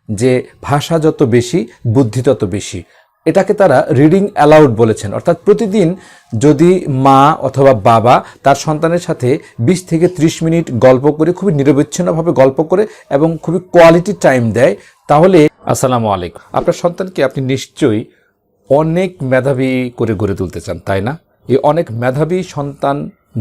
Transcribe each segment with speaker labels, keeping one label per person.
Speaker 1: যে ভাষা যত বেশি বুদ্ধি তত বেশি। এটাকে তারা রিডিং অ্যালাউড বলেছেন। অর্থাৎ প্রতিদিন যদি মা অথবা বাবা তার সন্তানের সাথে 20 থেকে 30 মিনিট গল্প করে, খুবই নিরবচ্ছিন্নভাবে গল্প করে এবং খুবই কোয়ালিটি টাইম দেয়, তাহলে আসসালামু আলাইকুম, আপনার সন্তানকে আপনি নিশ্চয়ই অনেক মেধাবী করে গড়ে তুলতে চান, তাই না? এই অনেক মেধাবী সন্তান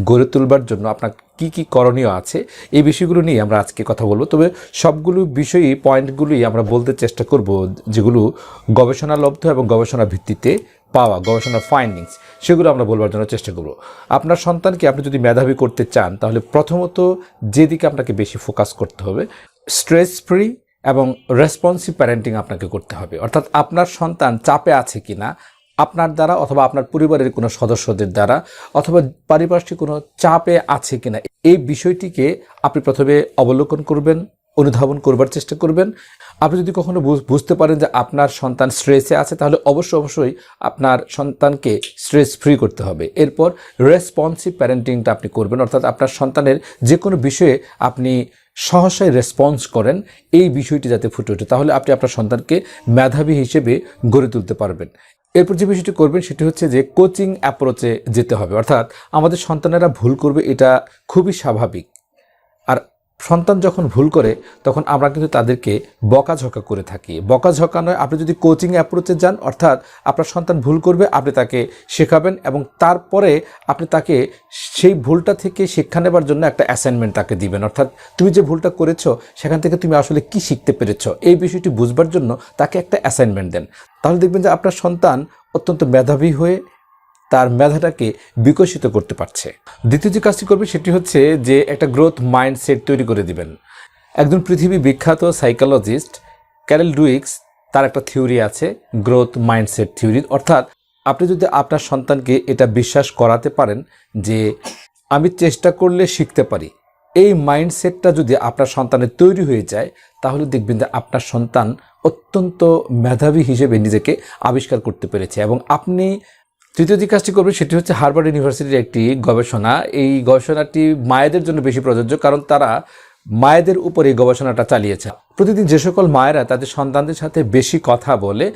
Speaker 1: গড়ে তুলবার জন্য আপনার কি কি করণীয় আছে, এই বিষয়গুলো নিয়ে আমরা আজকে কথা বলবো। তবে সবগুলো বিষয়ই পয়েন্টগুলোই আমরা বলতে চেষ্টা করব যেগুলো গবেষণালব্ধ এবং গবেষণা ভিত্তিতে পাওয়া, গবেষণার ফাইন্ডিংস, সেগুলো আমরা বলবার জন্য চেষ্টা করব। আপনার সন্তানকে আপনি যদি মেধাবী করতে চান, তাহলে প্রথমত যেদিকে আপনাকে বেশি ফোকাস করতে হবে, স্ট্রেস ফ্রি এবং রেসপন্সিভ প্যারেন্টিং আপনাকে করতে হবে। অর্থাৎ আপনার সন্তান চাপে আছে কিনা আপনার দ্বারা অথবা আপনার পরিবারের কোনো সদস্যদের দ্বারা অথবা পারিপার্শ্বিক কোনো চাপে আছে কিনা, এই বিষয়টিকে আপনি প্রথমে অবলোকন করবেন, অনুধাবন করবার চেষ্টা করবেন। আপনি যদি কখনো বুঝতে পারেন যে আপনার সন্তান স্ট্রেসে আছে, তাহলে অবশ্যই আপনার সন্তানকে স্ট্রেস ফ্রি করতে হবে। এরপর রেসপন্সিভ প্যারেন্টিংটা আপনি করবেন, অর্থাৎ আপনার সন্তানের যে কোনো বিষয়ে আপনি সহসাই রেসপন্স করেন, এই বিষয়টি যাতে ফুটে ওঠে, তাহলে আপনি আপনার সন্তানকে মেধাবী হিসেবে গড়ে তুলতে পারবেন। এরপর যে বিষয়টি করবেন সেটি হচ্ছে যে কোচিং অ্যাপ্রোচে যেতে হবে। অর্থাৎ আমাদের সন্তানেরা ভুল করবে, এটা খুবই স্বাভাবিক। আর সন্তান যখন ভুল করে তখন আমরা কিন্তু তাদেরকে বকাঝকা করে থাকি। বকাঝকা নয়, আপনি যদি কোচিং অ্যাপ্রোচে যান, অর্থাৎ আপনার সন্তান ভুল করবে, আপনি তাকে শেখাবেন এবং তারপরে আপনি তাকে সেই ভুলটা থেকে শিক্ষা নেবার জন্য একটা অ্যাসাইনমেন্ট তাকে দিবেন। অর্থাৎ তুমি যে ভুলটা করেছো সেখান থেকে তুমি আসলে কি শিখতে পেরেছো, এই বিষয়টি বুঝবার জন্য তাকে একটা অ্যাসাইনমেন্ট দেন। তাহলে দেখবেন যে আপনার সন্তান অত্যন্ত মেধাবী হয়ে তার মেধাটাকে বিকশিত করতে পারছে। দ্বিতীয় যে কাজটি করবে সেটি হচ্ছে যে একটা গ্রোথ মাইন্ডসেট তৈরি করে দিবেন। একজন পৃথিবী বিখ্যাত সাইকোলজিস্ট ক্যারেল ডুইক্স, তার একটা থিওরি আছে, গ্রোথ মাইন্ডসেট থিওরি। অর্থাৎ আপনি যদি আপনার সন্তানকে এটা বিশ্বাস করাতে পারেন যে আমি চেষ্টা করলে শিখতে পারি, এই মাইন্ডসেটটা যদি আপনার সন্তানের তৈরি হয়ে যায়, তাহলে দেখবেন যে আপনার সন্তান অত্যন্ত মেধাবী হিসেবে নিজেকে আবিষ্কার করতে পেরেছে। এবং আপনি তৃতীয় যে কাজটি করবেন সেটি হচ্ছে হার্ভার্ড ইউনিভার্সিটির একটি গবেষণা। এই গবেষণাটি মায়েদের জন্য বেশি প্রযোজ্য, কারণ তারা মায়েদের উপর এই গবেষণাটা চালিয়েছে। প্রতিদিন যে সকল মায়েরা তাদের সন্তানদের সাথে বেশি কথা বলে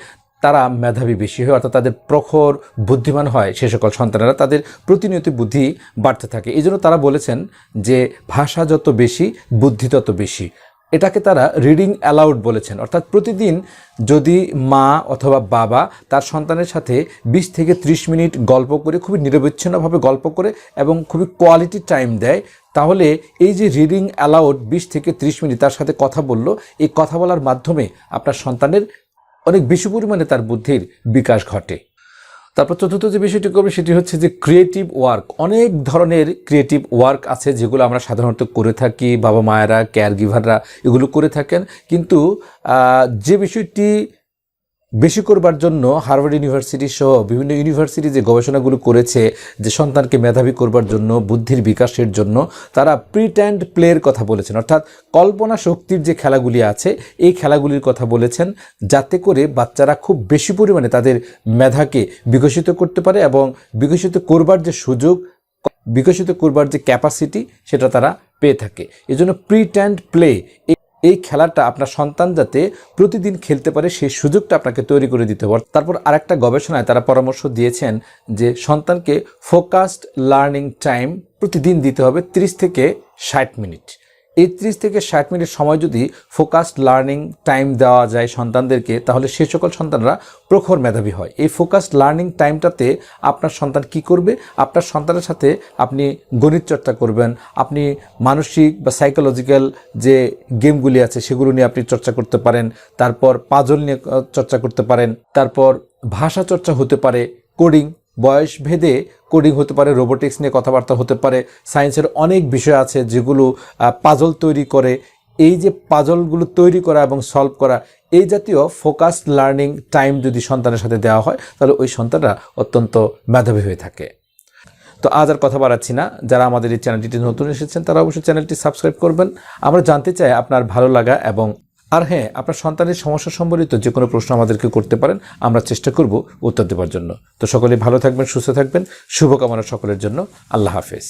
Speaker 1: তারা মেধাবী বেশি হয়, অর্থাৎ তাদের প্রখর বুদ্ধিমান হয়, সে সকল সন্তানেরা তাদের প্রতিনিয়ত বুদ্ধি বাড়তে থাকে। এই জন্য তারা বলেছেন যে ভাষা যত বেশি বুদ্ধি তত বেশি। এটাকে তারা রিডিং অ্যালাউড বলেছেন। অর্থাৎ প্রতিদিন যদি মা অথবা বাবা তার সন্তানের সাথে 20 থেকে 30 মিনিট গল্প করে, খুবই নিরবচ্ছিন্নভাবে গল্প করে এবং খুবই কোয়ালিটি টাইম দেয়, তাহলে এই যে রিডিং অ্যালাউড 20 থেকে 30 মিনিট তার সাথে কথা বললো, এই কথা বলার মাধ্যমে আপনার সন্তানের অনেক বেশি পরিমাণে তার বুদ্ধির বিকাশ ঘটে। তারপর চতুর্থ যে বিষয়টি করবে সেটি হচ্ছে যে ক্রিয়েটিভ ওয়ার্ক। অনেক ধরনের ক্রিয়েটিভ ওয়ার্ক আছে যেগুলো আমরা সাধারণত করে থাকি, বাবা মায়েরা, কেয়ার গিভাররা এগুলো করে থাকেন। কিন্তু যে বিষয়টি বেশি করবার জন্য হার্ভার্ড ইউনিভার্সিটি সহ বিভিন্ন ইউনিভার্সিটি যে গবেষণাগুলো করেছে যে সন্তানকে মেধাবী করবার জন্য, বুদ্ধির বিকাশের জন্য, তারা প্রিটেন্ড প্লের কথা বলেছেন। অর্থাৎ কল্পনা শক্তির যে খেলাগুলি আছে এই খেলাগুলির কথা বলেছেন, যাতে করে বাচ্চারা খুব বেশি পরিমাণে তাদের মেধাকে বিকশিত করতে পারে এবং বিকশিত করবার যে সুযোগ, বিকশিত করবার যে ক্যাপাসিটি, সেটা তারা পেয়ে থাকে। এজন্য প্রিটেন্ড প্লে, এই খেলাটা আপনার সন্তান যাতে প্রতিদিন খেলতে পারে সেই সুযোগটা আপনাকে তৈরি করে দিতে হবে। তারপর আরেকটা গবেষণায় তারা পরামর্শ দিয়েছেন যে সন্তানকে ফোকাসড লার্নিং টাইম প্রতিদিন দিতে হবে 30 থেকে 60 মিনিট। এই 30 থেকে 60 মিনিট সময় যদি ফোকাসড লার্নিং টাইম দেওয়া যায় সন্তানদেরকে, তাহলে সে সকল সন্তানরা প্রখর মেধাবী হয়। এই ফোকাসড লার্নিং টাইমটাতে আপনার সন্তান কি করবে? আপনার সন্তানের সাথে আপনি গণিত চর্চা করবেন, আপনি মানসিক বা সাইকোলজিক্যাল যে গেমগুলি আছে সেগুলো নিয়ে আপনি চর্চা করতে পারেন, তারপর পাজল নিয়ে চর্চা করতে পারেন, তারপর ভাষা চর্চা হতে পারে, কোডিং, বয়স ভেদে কোডিং হতে পারে, রোবোটিক্স নিয়ে কথাবার্তা হতে পারে, সায়েন্সের অনেক বিষয় আছে যেগুলো পাজল তৈরি করে। এই যে পাজলগুলো তৈরি করা এবং সলভ করা, এই জাতীয় ফোকাসড লার্নিং টাইম যদি সন্তানের সাথে দেওয়া হয়, তাহলে ওই সন্তানরা অত্যন্ত মেধাবী হয়ে থাকে। তো আজ আর কথা বাড়াচ্ছি না, যারা আমাদের এই চ্যানেলটিতে নতুন এসেছেন তারা অবশ্যই চ্যানেলটি সাবস্ক্রাইব করবেন। আমরা জানতে চাই আপনার ভালো লাগা এবং হ্যাঁ, আপনার সন্তানের সমস্যা সম্বলিত যে কোনো প্রশ্ন আমাদেরকে করতে পারেন, আমরা চেষ্টা করব উত্তর দেওয়ার জন্য। তো সকলে ভালো থাকবেন, সুস্থ থাকবেন, শুভকামনা সকলের জন্য। আল্লাহ হাফেজ।